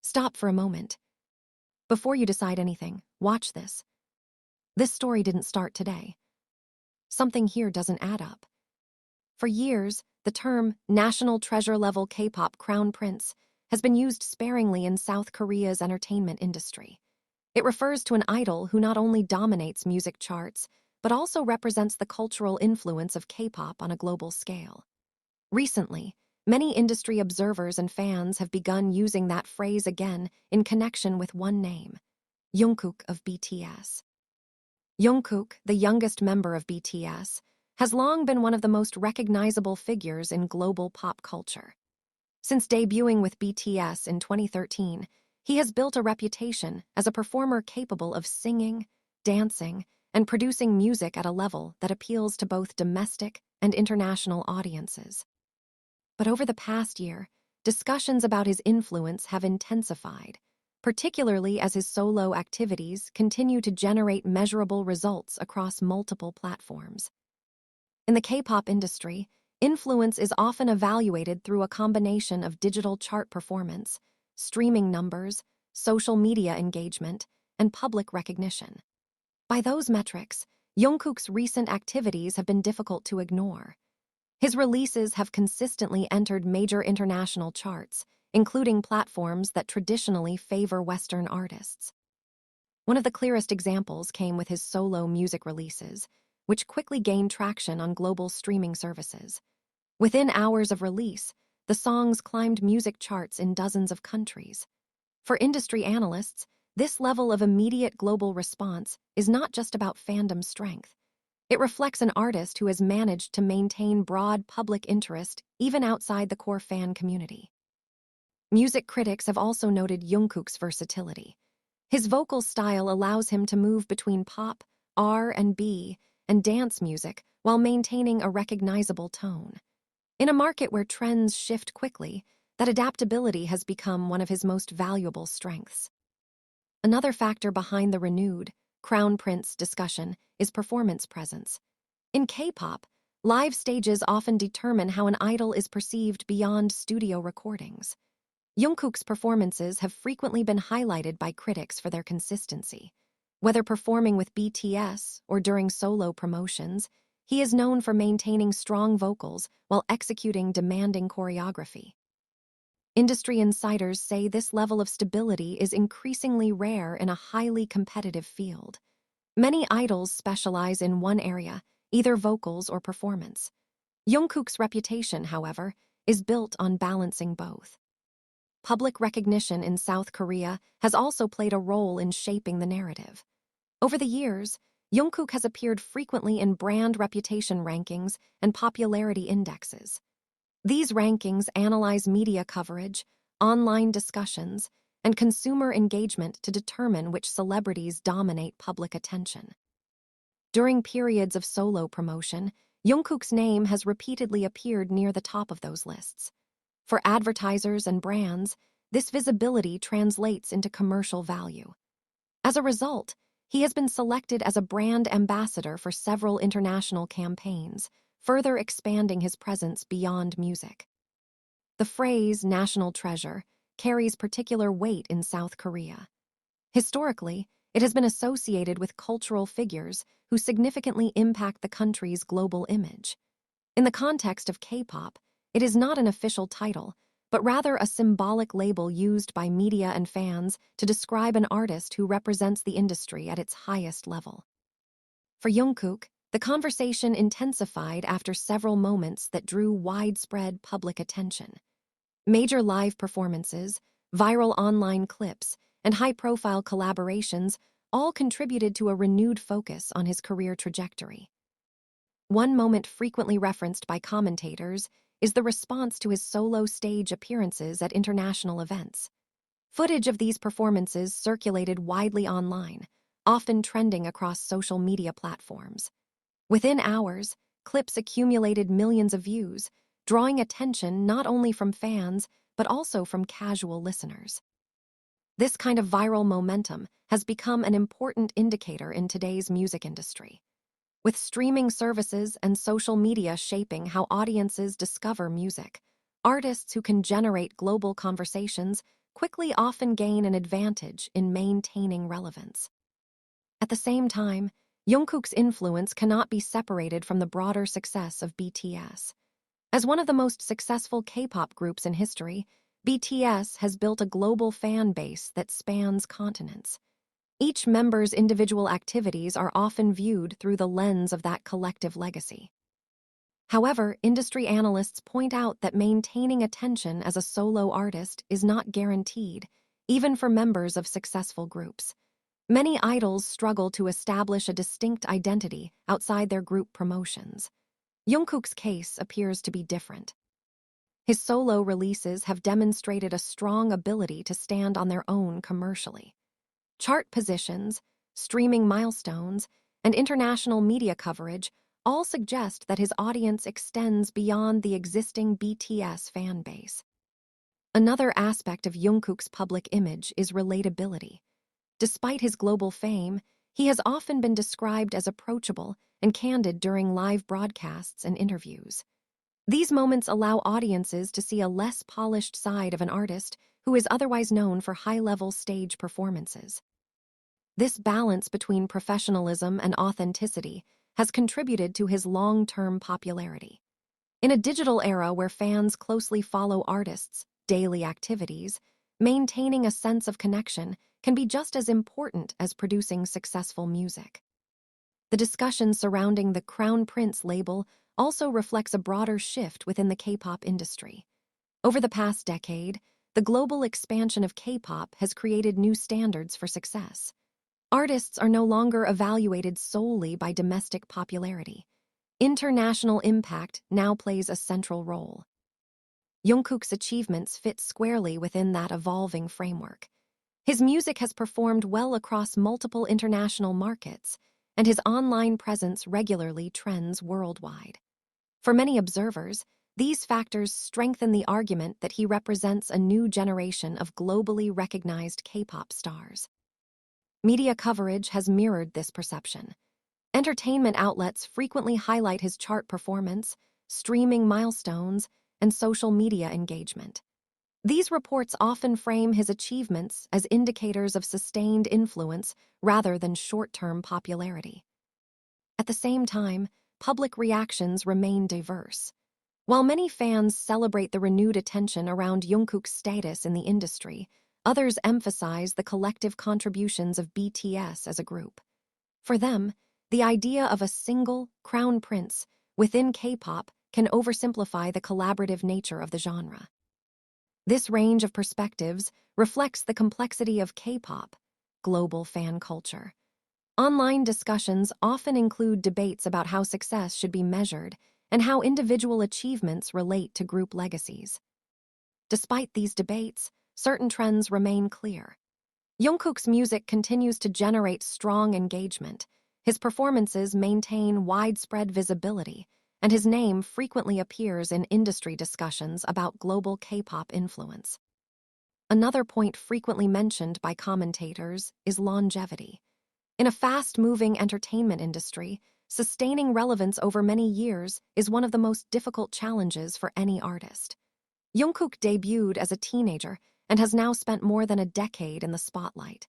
Stop for a moment. Before you decide anything, watch this. This story didn't start today. Something here doesn't add up. For years, the term national treasure-level K-pop crown prince has been used sparingly in South Korea's entertainment industry. It refers to an idol who not only dominates music charts, but also represents the cultural influence of K-pop on a global scale. Recently, many industry observers and fans have begun using that phrase again in connection with one name: Jungkook of BTS. Jungkook, the youngest member of BTS, has long been one of the most recognizable figures in global pop culture. Since debuting with BTS in 2013, he has built a reputation as a performer capable of singing, dancing, and producing music at a level that appeals to both domestic and international audiences. But over the past year, discussions about his influence have intensified, particularly as his solo activities continue to generate measurable results across multiple platforms. In the K-pop industry, influence is often evaluated through a combination of digital chart performance, streaming numbers, social media engagement, and public recognition. By those metrics, Jungkook's recent activities have been difficult to ignore. His releases have consistently entered major international charts, including platforms that traditionally favor Western artists. One of the clearest examples came with his solo music releases, which quickly gained traction on global streaming services. Within hours of release, the songs climbed music charts in dozens of countries. For industry analysts, this level of immediate global response is not just about fandom strength. It reflects an artist who has managed to maintain broad public interest even outside the core fan community. Music critics have also noted Jungkook's versatility. His vocal style allows him to move between pop, R&B, and dance music while maintaining a recognizable tone. In a market where trends shift quickly, that adaptability has become one of his most valuable strengths. Another factor behind the renewed Crown Prince discussion is performance presence. In K-pop, live stages often determine how an idol is perceived beyond studio recordings. Jungkook's performances have frequently been highlighted by critics for their consistency. Whether performing with BTS or during solo promotions, he is known for maintaining strong vocals while executing demanding choreography. Industry insiders say this level of stability is increasingly rare in a highly competitive field. Many idols specialize in one area, either vocals or performance. Jungkook's reputation, however, is built on balancing both. Public recognition in South Korea has also played a role in shaping the narrative. Over the years, Jungkook has appeared frequently in brand reputation rankings and popularity indexes. These rankings analyze media coverage, online discussions, and consumer engagement to determine which celebrities dominate public attention. During periods of solo promotion, Jungkook's name has repeatedly appeared near the top of those lists. For advertisers and brands, this visibility translates into commercial value. As a result, he has been selected as a brand ambassador for several international campaigns, further expanding his presence beyond music. The phrase national treasure carries particular weight in South Korea. Historically, it has been associated with cultural figures who significantly impact the country's global image. In the context of K-pop, it is not an official title, but rather a symbolic label used by media and fans to describe an artist who represents the industry at its highest level. For Jungkook, the conversation intensified after several moments that drew widespread public attention. Major live performances, viral online clips, and high-profile collaborations all contributed to a renewed focus on his career trajectory. One moment frequently referenced by commentators is the response to his solo stage appearances at international events. Footage of these performances circulated widely online, often trending across social media platforms. Within hours, clips accumulated millions of views, drawing attention not only from fans, but also from casual listeners. This kind of viral momentum has become an important indicator in today's music industry. With streaming services and social media shaping how audiences discover music, artists who can generate global conversations quickly often gain an advantage in maintaining relevance. At the same time, Jungkook's influence cannot be separated from the broader success of BTS. As one of the most successful K-pop groups in history, BTS has built a global fan base that spans continents. Each member's individual activities are often viewed through the lens of that collective legacy. However, industry analysts point out that maintaining attention as a solo artist is not guaranteed, even for members of successful groups. Many idols struggle to establish a distinct identity outside their group promotions. Jungkook's case appears to be different. His solo releases have demonstrated a strong ability to stand on their own commercially. Chart positions, streaming milestones, and international media coverage all suggest that his audience extends beyond the existing BTS fan base. Another aspect of Jungkook's public image is relatability. Despite his global fame, he has often been described as approachable and candid during live broadcasts and interviews. These moments allow audiences to see a less polished side of an artist who is otherwise known for high-level stage performances. This balance between professionalism and authenticity has contributed to his long-term popularity. In a digital era where fans closely follow artists' daily activities, maintaining a sense of connection can be just as important as producing successful music. The discussion surrounding the Crown Prince label also reflects a broader shift within the K-pop industry. Over the past decade, the global expansion of K-pop has created new standards for success. Artists are no longer evaluated solely by domestic popularity. International impact now plays a central role. Jungkook's achievements fit squarely within that evolving framework. His music has performed well across multiple international markets, and his online presence regularly trends worldwide. For many observers, these factors strengthen the argument that he represents a new generation of globally recognized K-pop stars. Media coverage has mirrored this perception. Entertainment outlets frequently highlight his chart performance, streaming milestones, and social media engagement. These reports often frame his achievements as indicators of sustained influence rather than short-term popularity. At the same time, public reactions remain diverse. While many fans celebrate the renewed attention around Jungkook's status in the industry, others emphasize the collective contributions of BTS as a group. For them, the idea of a single crown prince within K-pop can oversimplify the collaborative nature of the genre. This range of perspectives reflects the complexity of K-pop, global fan culture. Online discussions often include debates about how success should be measured and how individual achievements relate to group legacies. Despite these debates, certain trends remain clear. Jungkook's music continues to generate strong engagement. His performances maintain widespread visibility, and his name frequently appears in industry discussions about global K-pop influence. Another point frequently mentioned by commentators is longevity. In a fast-moving entertainment industry, sustaining relevance over many years is one of the most difficult challenges for any artist. Jungkook debuted as a teenager and has now spent more than a decade in the spotlight.